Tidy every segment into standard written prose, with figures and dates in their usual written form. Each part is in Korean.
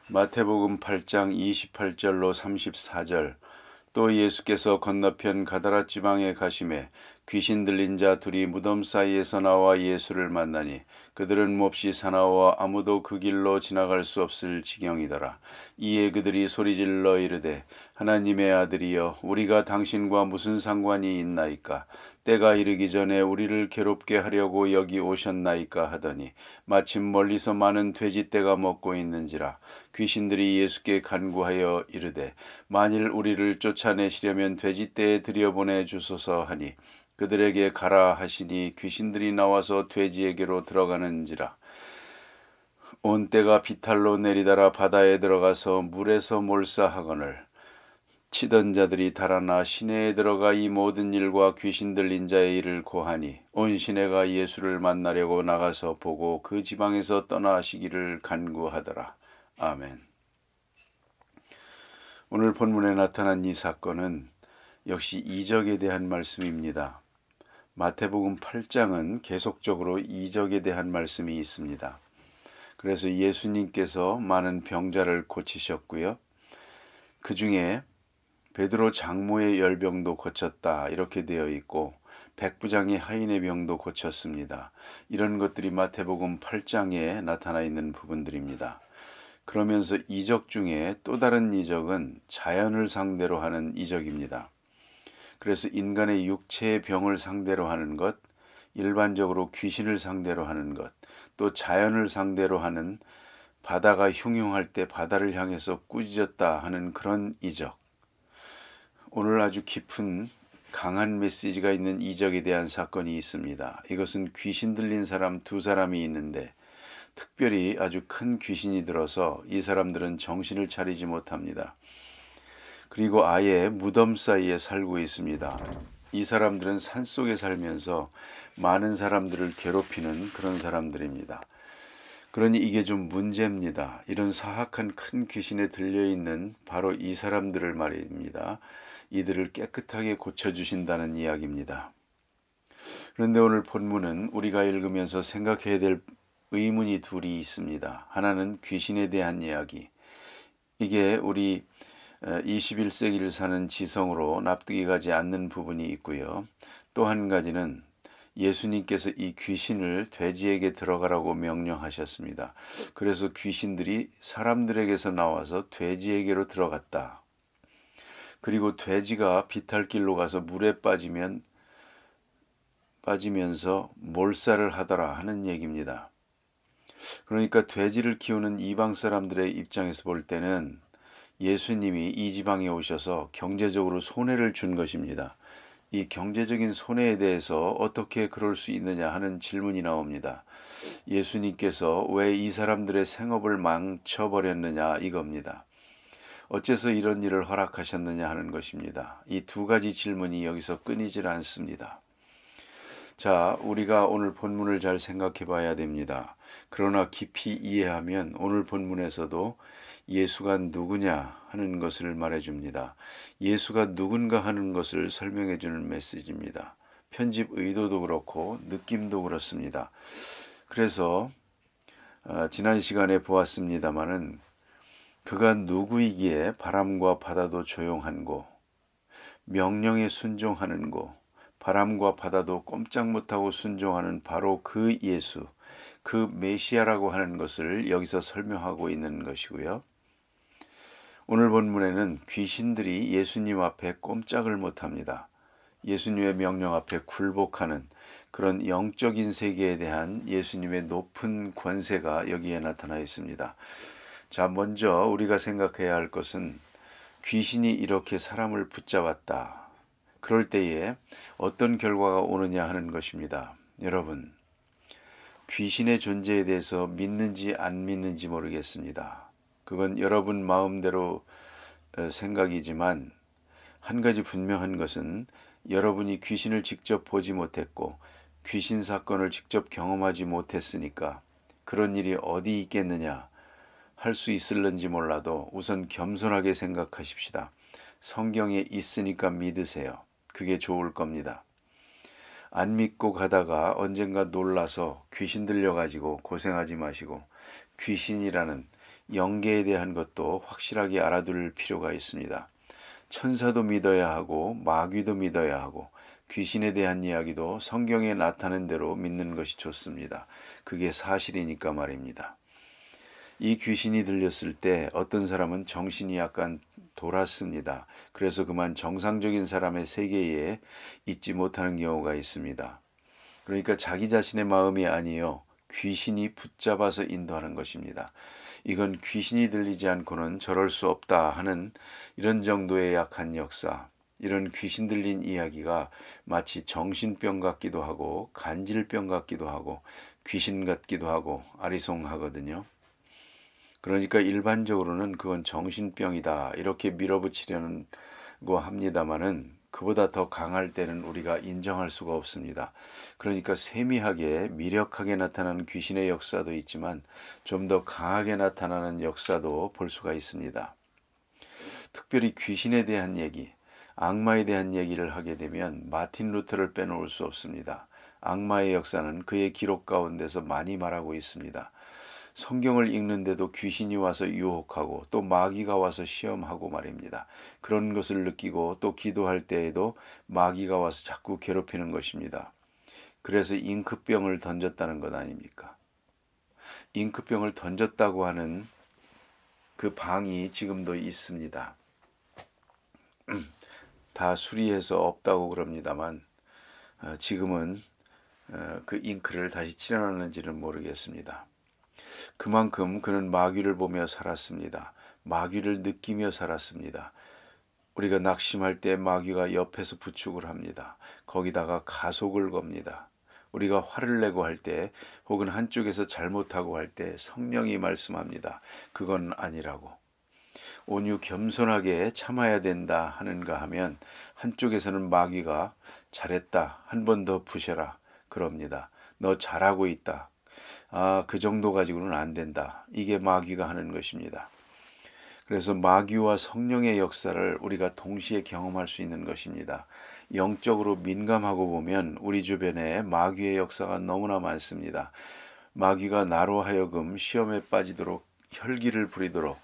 마태복음 8장 28절로 34절. 또 예수께서 건너편 가다라 지방에 가심에 귀신 들린 자 둘이 무덤 사이에서 나와 예수를 만나니 그들은 몹시 사나워 아무도 그 길로 지나갈 수 없을 지경이더라. 이에 그들이 소리질러 이르되 하나님의 아들이여 우리가 당신과 무슨 상관이 있나이까. 때가 이르기 전에 우리를 괴롭게 하려고 여기 오셨나이까 하더니 마침 멀리서 많은 돼지떼가 먹고 있는지라. 귀신들이 예수께 간구하여 이르되 만일 우리를 쫓아내시려면 돼지떼에 들여보내 주소서 하니 그들에게 가라 하시니 귀신들이 나와서 돼지에게로 들어가는지라. 온 때가 비탈로 내리다라 바다에 들어가서 물에서 몰사하거늘 치던 자들이 달아나 시내에 들어가 이 모든 일과 귀신 들린 자의 일을 고하니 온 시내가 예수를 만나려고 나가서 보고 그 지방에서 떠나시기를 간구하더라. 아멘. 오늘 본문에 나타난 이 사건은 역시 이적에 대한 말씀입니다. 마태복음 8장은 계속적으로 이적에 대한 말씀이 있습니다. 그래서 예수님께서 많은 병자를 고치셨고요. 그 중에 베드로 장모의 열병도 고쳤다 이렇게 되어 있고 백부장의 하인의 병도 고쳤습니다. 이런 것들이 마태복음 8장에 나타나 있는 부분들입니다. 그러면서 이적 중에 또 다른 이적은 자연을 상대로 하는 이적입니다. 그래서 인간의 육체의 병을 상대로 하는 것, 일반적으로 귀신을 상대로 하는 것, 또 자연을 상대로 하는 바다가 흉흉할 때 바다를 향해서 꾸짖었다 하는 그런 이적. 오늘 아주 깊은 강한 메시지가 있는 이적에 대한 사건이 있습니다. 이것은 귀신 들린 사람 두 사람이 있는데 특별히 아주 큰 귀신이 들어서 이 사람들은 정신을 차리지 못합니다. 그리고 아예 무덤 사이에 살고 있습니다. 이 사람들은 산속에 살면서 많은 사람들을 괴롭히는 그런 사람들입니다. 그러니 이게 좀 문제입니다. 이런 사악한 큰 귀신에 들려있는 바로 이 사람들을 말입니다. 이들을 깨끗하게 고쳐주신다는 이야기입니다. 그런데 오늘 본문은 우리가 읽으면서 생각해야 될 의문이 둘이 있습니다. 하나는 귀신에 대한 이야기. 이게 우리 21세기를 사는 지성으로 납득이 가지 않는 부분이 있고요. 또 한 가지는 예수님께서 이 귀신을 돼지에게 들어가라고 명령하셨습니다. 그래서 귀신들이 사람들에게서 나와서 돼지에게로 들어갔다. 그리고 돼지가 비탈길로 가서 물에 빠지면서 몰살을 하더라 하는 얘기입니다. 그러니까 돼지를 키우는 이방 사람들의 입장에서 볼 때는 예수님이 이 지방에 오셔서 경제적으로 손해를 준 것입니다. 이 경제적인 손해에 대해서 어떻게 그럴 수 있느냐 하는 질문이 나옵니다. 예수님께서 왜 이 사람들의 생업을 망쳐버렸느냐 이겁니다. 어째서 이런 일을 허락하셨느냐 하는 것입니다. 이 두 가지 질문이 여기서 끊이질 않습니다. 자, 우리가 오늘 본문을 잘 생각해 봐야 됩니다. 그러나 깊이 이해하면 오늘 본문에서도 예수가 누구냐 하는 것을 말해줍니다. 예수가 누군가 하는 것을 설명해 주는 메시지입니다. 편집 의도도 그렇고 느낌도 그렇습니다. 그래서 지난 시간에 보았습니다마는 그가 누구이기에 바람과 바다도 조용한고 명령에 순종하는고 바람과 바다도 꼼짝 못하고 순종하는 바로 그 예수, 그 메시아라고 하는 것을 여기서 설명하고 있는 것이고요. 오늘 본문에는 귀신들이 예수님 앞에 꼼짝을 못합니다. 예수님의 명령 앞에 굴복하는 그런 영적인 세계에 대한 예수님의 높은 권세가 여기에 나타나 있습니다. 자, 먼저 우리가 생각해야 할 것은 귀신이 이렇게 사람을 붙잡았다. 그럴 때에 어떤 결과가 오느냐 하는 것입니다. 여러분, 귀신의 존재에 대해서 믿는지 안 믿는지 모르겠습니다. 그건 여러분 마음대로 생각이지만 한 가지 분명한 것은 여러분이 귀신을 직접 보지 못했고 귀신 사건을 직접 경험하지 못했으니까 그런 일이 어디 있겠느냐 할 수 있을는지 몰라도 우선 겸손하게 생각하십시다. 성경에 있으니까 믿으세요. 그게 좋을 겁니다. 안 믿고 가다가 언젠가 놀라서 귀신 들려가지고 고생하지 마시고 귀신이라는 영계에 대한 것도 확실하게 알아둘 필요가 있습니다. 천사도 믿어야 하고 마귀도 믿어야 하고 귀신에 대한 이야기도 성경에 나타난 대로 믿는 것이 좋습니다. 그게 사실이니까 말입니다. 이 귀신이 들렸을 때 어떤 사람은 정신이 약간 돌았습니다. 그래서 그만 정상적인 사람의 세계에 있지 못하는 경우가 있습니다. 그러니까 자기 자신의 마음이 아니요 귀신이 붙잡아서 인도하는 것입니다. 이건 귀신이 들리지 않고는 저럴 수 없다 하는 이런 정도의 약한 역사, 이런 귀신 들린 이야기가 마치 정신병 같기도 하고 간질병 같기도 하고 귀신 같기도 하고 아리송하거든요. 그러니까 일반적으로는 그건 정신병이다 이렇게 밀어붙이려고 합니다마는 그보다 더 강할 때는 우리가 인정할 수가 없습니다. 그러니까 세미하게 미력하게 나타나는 귀신의 역사도 있지만 좀 더 강하게 나타나는 역사도 볼 수가 있습니다. 특별히 귀신에 대한 얘기, 악마에 대한 얘기를 하게 되면 마틴 루터를 빼놓을 수 없습니다. 악마의 역사는 그의 기록 가운데서 많이 말하고 있습니다. 성경을 읽는데도 귀신이 와서 유혹하고 또 마귀가 와서 시험하고 말입니다. 그런 것을 느끼고 또 기도할 때에도 마귀가 와서 자꾸 괴롭히는 것입니다. 그래서 잉크병을 던졌다는 것 아닙니까? 잉크병을 던졌다고 하는 그 방이 지금도 있습니다. 다 수리해서 없다고 그럽니다만 지금은 그 잉크를 다시 칠해놨는지는 모르겠습니다. 그만큼 그는 마귀를 보며 살았습니다. 마귀를 느끼며 살았습니다. 우리가 낙심할 때 마귀가 옆에서 부축을 합니다. 거기다가 가속을 겁니다. 우리가 화를 내고 할 때 혹은 한쪽에서 잘못하고 할 때 성령이 말씀합니다. 그건 아니라고. 온유 겸손하게 참아야 된다 하는가 하면 한쪽에서는 마귀가 잘했다. 한 번 더 부셔라. 그럽니다. 너 잘하고 있다. 그 정도 가지고는 안 된다. 이게 마귀가 하는 것입니다. 그래서 마귀와 성령의 역사를 우리가 동시에 경험할 수 있는 것입니다. 영적으로 민감하고 보면 우리 주변에 마귀의 역사가 너무나 많습니다. 마귀가 나로 하여금 시험에 빠지도록 혈기를 부리도록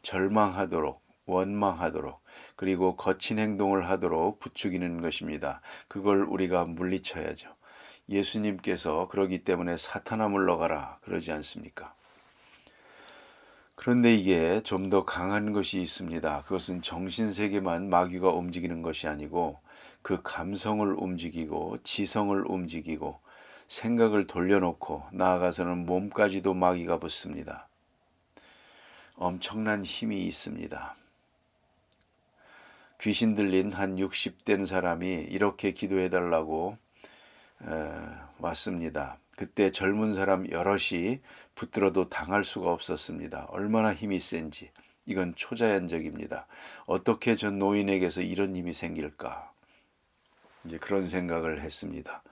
절망하도록 원망하도록 그리고 거친 행동을 하도록 부추기는 것입니다. 그걸 우리가 물리쳐야죠. 예수님께서 그러기 때문에 사탄아 물러가라 그러지 않습니까? 그런데 이게 좀 더 강한 것이 있습니다. 그것은 정신세계만 마귀가 움직이는 것이 아니고 그 감성을 움직이고 지성을 움직이고 생각을 돌려놓고 나아가서는 몸까지도 마귀가 붙습니다. 엄청난 힘이 있습니다. 귀신 들린 한 60된 사람이 이렇게 기도해달라고 왔습니다. 그때 젊은 사람 여럿이 붙들어도 당할 수가 없었습니다. 얼마나 힘이 센지. 이건 초자연적입니다. 어떻게 저 노인에게서 이런 힘이 생길까? 이제 그런 생각을 했습니다.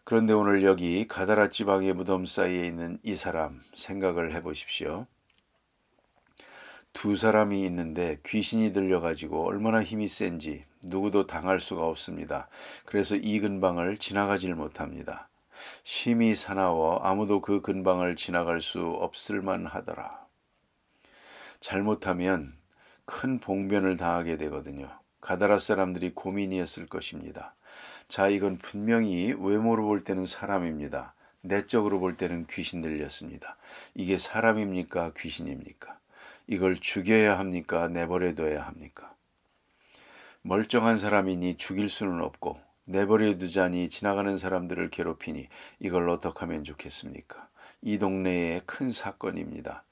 그런데 오늘 여기 가다라 지방의 무덤 사이에 있는 이 사람 생각을 해보십시오. 두 사람이 있는데 귀신이 들려가지고 얼마나 힘이 센지 누구도 당할 수가 없습니다. 그래서 이 근방을 지나가질 못합니다. 심히 사나워 아무도 그 근방을 지나갈 수 없을 만하더라. 잘못하면 큰 봉변을 당하게 되거든요. 가다라 사람들이 고민이었을 것입니다. 자, 이건 분명히 외모로 볼 때는 사람입니다. 내적으로 볼 때는 귀신 들렸습니다. 이게 사람입니까? 귀신입니까? 이걸 죽여야 합니까? 내버려둬야 합니까? 멀쩡한 사람이니 죽일 수는 없고 내버려 두자니 지나가는 사람들을 괴롭히니 이걸 어떻게 하면 좋겠습니까? 이 동네의 큰 사건입니다.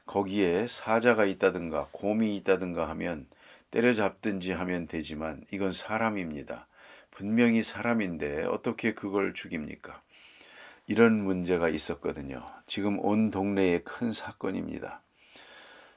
거기에 사자가 있다든가 곰이 있다든가 하면 때려잡든지 하면 되지만 이건 사람입니다. 분명히 사람인데 어떻게 그걸 죽입니까? 이런 문제가 있었거든요. 지금 온 동네의 큰 사건입니다.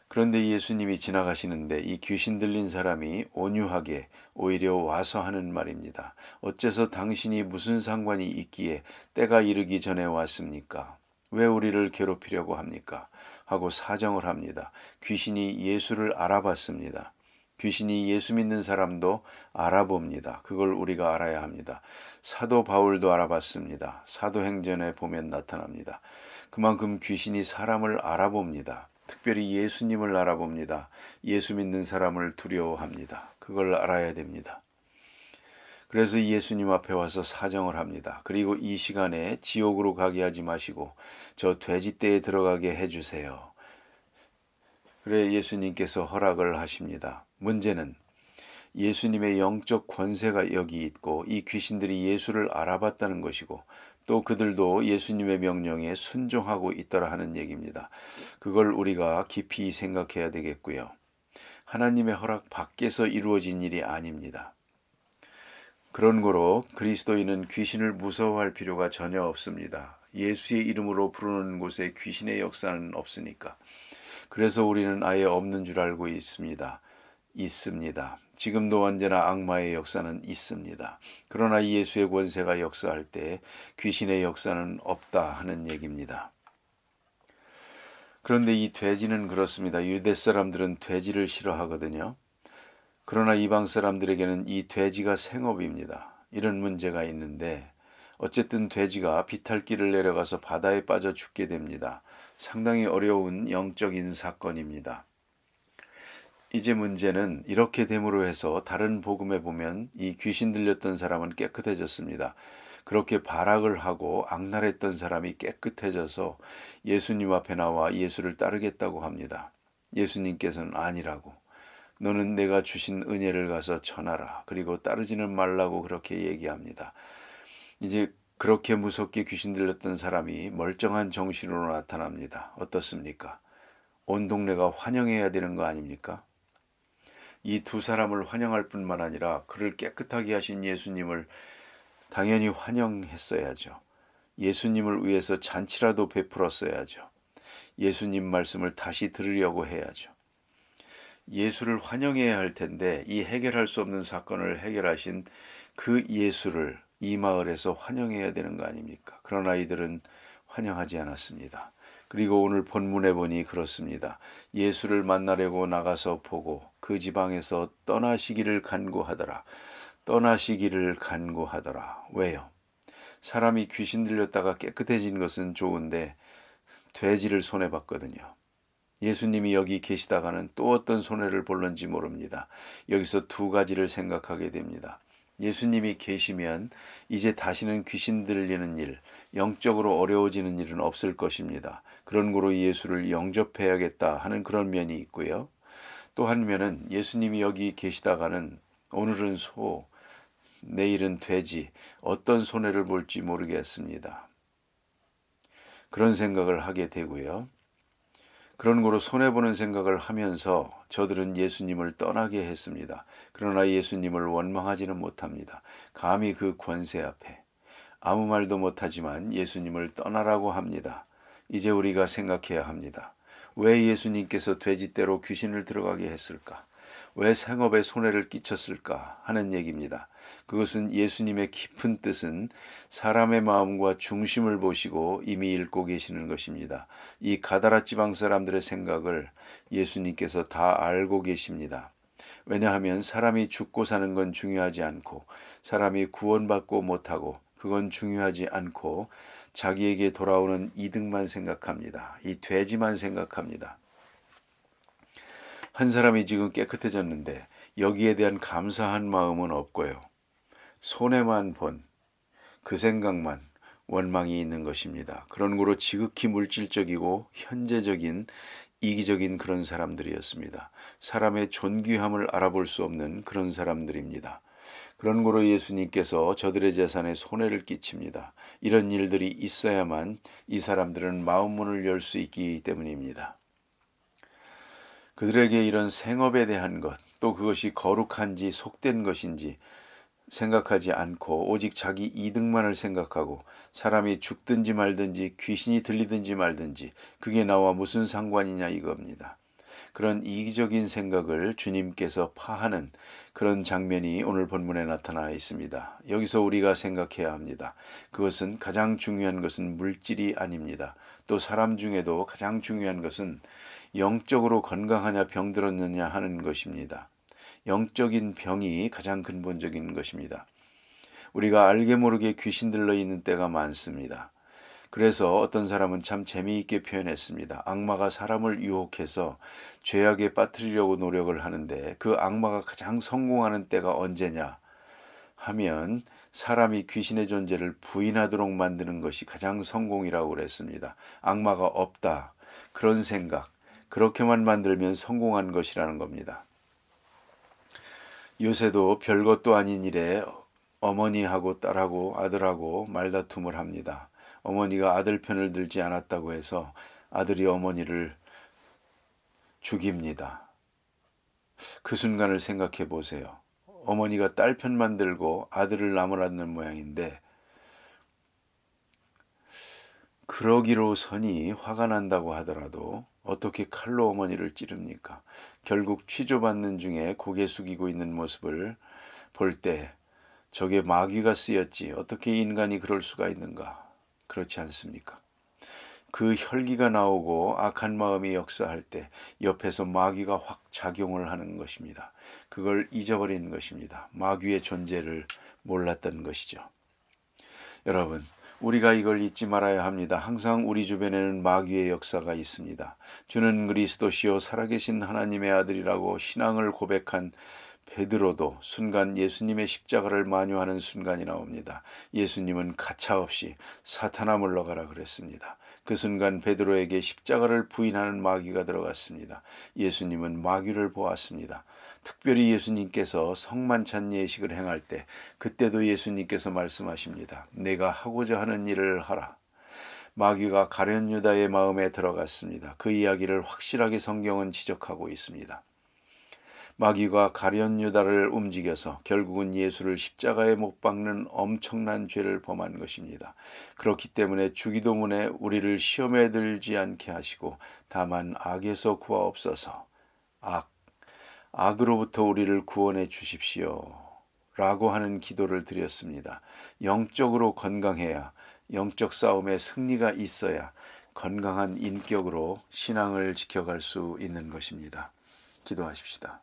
그런데 예수님이 지나가시는데 이 귀신 들린 사람이 온유하게 오히려 와서 하는 말입니다. 어째서 당신이 무슨 상관이 있기에 때가 이르기 전에 왔습니까? 왜 우리를 괴롭히려고 합니까? 하고 사정을 합니다. 귀신이 예수를 알아봤습니다. 귀신이 예수 믿는 사람도 알아봅니다. 그걸 우리가 알아야 합니다. 사도 바울도 알아봤습니다. 사도행전에 보면 나타납니다. 그만큼 귀신이 사람을 알아봅니다. 특별히 예수님을 알아봅니다. 예수 믿는 사람을 두려워합니다. 그걸 알아야 됩니다. 그래서 예수님 앞에 와서 사정을 합니다. 그리고 이 시간에 지옥으로 가게 하지 마시고 저 돼지떼에 들어가게 해주세요. 그래 예수님께서 허락을 하십니다. 문제는 예수님의 영적 권세가 여기 있고 이 귀신들이 예수를 알아봤다는 것이고 또 그들도 예수님의 명령에 순종하고 있더라 하는 얘기입니다. 그걸 우리가 깊이 생각해야 되겠고요. 하나님의 허락 밖에서 이루어진 일이 아닙니다. 그런 거로 그리스도인은 귀신을 무서워할 필요가 전혀 없습니다. 예수의 이름으로 부르는 곳에 귀신의 역사는 없으니까. 그래서 우리는 아예 없는 줄 알고 있습니다. 지금도 언제나 악마의 역사는 있습니다. 그러나 예수의 권세가 역사할 때 귀신의 역사는 없다 하는 얘기입니다. 그런데 이 돼지는 그렇습니다. 유대 사람들은 돼지를 싫어하거든요. 그러나 이방 사람들에게는 이 돼지가 생업입니다. 이런 문제가 있는데 어쨌든 돼지가 비탈길을 내려가서 바다에 빠져 죽게 됩니다. 상당히 어려운 영적인 사건입니다. 이제 문제는 이렇게 됨으로 해서 다른 복음에 보면 이 귀신 들렸던 사람은 깨끗해졌습니다. 그렇게 발악을 하고 악랄했던 사람이 깨끗해져서 예수님 앞에 나와 예수를 따르겠다고 합니다. 예수님께서는 아니라고. 너는 내가 주신 은혜를 가서 전하라. 그리고 따르지는 말라고 그렇게 얘기합니다. 이제 그렇게 무섭게 귀신 들렸던 사람이 멀쩡한 정신으로 나타납니다. 어떻습니까? 온 동네가 환영해야 되는 거 아닙니까? 이 두 사람을 환영할 뿐만 아니라 그를 깨끗하게 하신 예수님을 당연히 환영했어야죠. 예수님을 위해서 잔치라도 베풀었어야죠. 예수님 말씀을 다시 들으려고 해야죠. 예수를 환영해야 할 텐데 이 해결할 수 없는 사건을 해결하신 그 예수를 이 마을에서 환영해야 되는 거 아닙니까? 그러나 이들은 환영하지 않았습니다. 그리고 오늘 본문에 보니 그렇습니다. 예수를 만나려고 나가서 보고 그 지방에서 떠나시기를 간구하더라. 왜요? 사람이 귀신 들렸다가 깨끗해진 것은 좋은데 돼지를 손해봤거든요. 예수님이 여기 계시다가는 또 어떤 손해를 볼는지 모릅니다. 여기서 두 가지를 생각하게 됩니다. 예수님이 계시면 이제 다시는 귀신 들리는 일, 영적으로 어려워지는 일은 없을 것입니다. 그런 거로 예수를 영접해야겠다 하는 그런 면이 있고요. 또 한 면은 예수님이 여기 계시다가는 오늘은 소, 내일은 돼지, 어떤 손해를 볼지 모르겠습니다. 그런 생각을 하게 되고요. 그런 거로 손해보는 생각을 하면서 저들은 예수님을 떠나게 했습니다. 그러나 예수님을 원망하지는 못합니다. 감히 그 권세 앞에 아무 말도 못하지만 예수님을 떠나라고 합니다. 이제 우리가 생각해야 합니다. 왜 예수님께서 돼지떼로 귀신을 들어가게 했을까? 왜 생업에 손해를 끼쳤을까 하는 얘기입니다. 그것은 예수님의 깊은 뜻은 사람의 마음과 중심을 보시고 이미 읽고 계시는 것입니다. 이 가다라 지방 사람들의 생각을 예수님께서 다 알고 계십니다. 왜냐하면 사람이 죽고 사는 건 중요하지 않고 사람이 구원받고 못하고 그건 중요하지 않고 자기에게 돌아오는 이득만 생각합니다. 이 돼지만 생각합니다. 한 사람이 지금 깨끗해졌는데 여기에 대한 감사한 마음은 없고요. 손해만 본 그 생각만 원망이 있는 것입니다. 그런 거로 지극히 물질적이고 현재적인 이기적인 그런 사람들이었습니다. 사람의 존귀함을 알아볼 수 없는 그런 사람들입니다. 그런 거로 예수님께서 저들의 재산에 손해를 끼칩니다. 이런 일들이 있어야만 이 사람들은 마음문을 열 수 있기 때문입니다. 그들에게 이런 생업에 대한 것, 또 그것이 거룩한지 속된 것인지 생각하지 않고 오직 자기 이득만을 생각하고 사람이 죽든지 말든지 귀신이 들리든지 말든지 그게 나와 무슨 상관이냐 이겁니다. 그런 이기적인 생각을 주님께서 파하는 그런 장면이 오늘 본문에 나타나 있습니다. 여기서 우리가 생각해야 합니다. 그것은 가장 중요한 것은 물질이 아닙니다. 또 사람 중에도 가장 중요한 것은 영적으로 건강하냐 병들었느냐 하는 것입니다. 영적인 병이 가장 근본적인 것입니다. 우리가 알게 모르게 귀신 들러 있는 때가 많습니다. 그래서 어떤 사람은 참 재미있게 표현했습니다. 악마가 사람을 유혹해서 죄악에 빠뜨리려고 노력을 하는데 그 악마가 가장 성공하는 때가 언제냐 하면 사람이 귀신의 존재를 부인하도록 만드는 것이 가장 성공이라고 그랬습니다. 악마가 없다. 그런 생각. 그렇게만 만들면 성공한 것이라는 겁니다. 요새도 별것도 아닌 일에 어머니하고 딸하고 아들하고 말다툼을 합니다. 어머니가 아들 편을 들지 않았다고 해서 아들이 어머니를 죽입니다. 그 순간을 생각해 보세요. 어머니가 딸 편만 들고 아들을 나무라는 모양인데 그러기로서니 화가 난다고 하더라도 어떻게 칼로 어머니를 찌릅니까? 결국 취조받는 중에 고개 숙이고 있는 모습을 볼 때 저게 마귀가 쓰였지 어떻게 인간이 그럴 수가 있는가? 그렇지 않습니까? 그 혈기가 나오고 악한 마음이 역사할 때 옆에서 마귀가 확 작용을 하는 것입니다. 그걸 잊어버리는 것입니다. 마귀의 존재를 몰랐던 것이죠. 여러분, 우리가 이걸 잊지 말아야 합니다. 항상 우리 주변에는 마귀의 역사가 있습니다. 주는 그리스도시요 살아계신 하나님의 아들이라고 신앙을 고백한 베드로도 순간 예수님의 십자가를 만유하는 순간이 나옵니다. 예수님은 가차없이 사탄아 물러가라 그랬습니다. 그 순간 베드로에게 십자가를 부인하는 마귀가 들어갔습니다. 예수님은 마귀를 보았습니다. 특별히 예수님께서 성만찬 예식을 행할 때 그때도 예수님께서 말씀하십니다. 내가 하고자 하는 일을 하라. 마귀가 가룟 유다의 마음에 들어갔습니다. 그 이야기를 확실하게 성경은 지적하고 있습니다. 마귀가 가룟 유다를 움직여서 결국은 예수를 십자가에 못 박는 엄청난 죄를 범한 것입니다. 그렇기 때문에 주기도문에 우리를 시험에 들지 않게 하시고 다만 악에서 구하옵소서. 악으로부터 우리를 구원해 주십시오. 라고 하는 기도를 드렸습니다. 영적으로 건강해야 영적 싸움에 승리가 있어야 건강한 인격으로 신앙을 지켜갈 수 있는 것입니다. 기도하십시다.